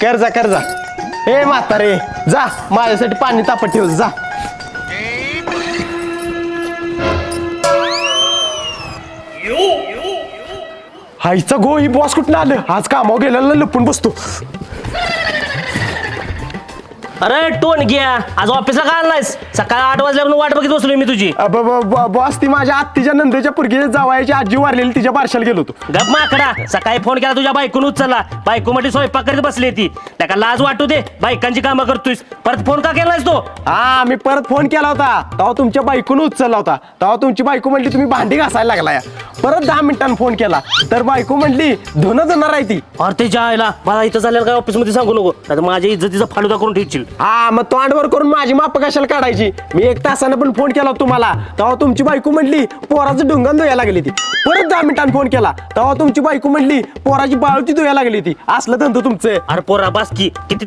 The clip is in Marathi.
कर जा ए म्हातारे जा माझ्यासाठी पाणी तापत ठेव जा. हायचा गो ही बॉस कुठं आलं आज कामावर गेलेला लपून बसतो. अरे टोन घ्या आज ऑफिसला का आलायस सकाळी 8 वाजल्यापासून वाट बघत बसलोय मी तुझी. बॉस ती माझ्या आत्तीच्या नंदेच्या पुरगी जावायची आजी वारलेली तिच्या बारशाला गेलो होतो. गप माकडा सकाळी फोन केला तुझ्या बायकोन उचलला बायको मध्ये स्वयंपाक करीत बसली ती त्याला लाज वाटू दे बायकांची कामं करतोयस परत फोन का केलायस तो. हा मी परत फोन केला होता तेव्हा तुमच्या बायकोनं उचलला होता तेव्हा तुमची बायको म्हणली तुम्ही भांडी घासायला लागलाय. परत 10 मिनिटांनी फोन केला तर बायको म्हणली धुणं जाणार आहे ती. अरे ते जायला मला इथं झालेलं काय ऑफिस मध्ये सांगू नको नाही माझ्या इज्जतीचा फालुदा करून ठेवशील. हा मग तोंडवर करून माझी माप कशाला काढायची. मी 1 तासानं पण फोन केला तुम्हाला तेव्हा तुमची बायको म्हणली पोराचं ढुंगण धुया लागली ती. परत 10 मिनिटांनी फोन केला तेव्हा तुमची बायको म्हणली पोराची बाळूची धुया लागली ती. असलं धंदो तुमचं. अरे पोरा बास की किती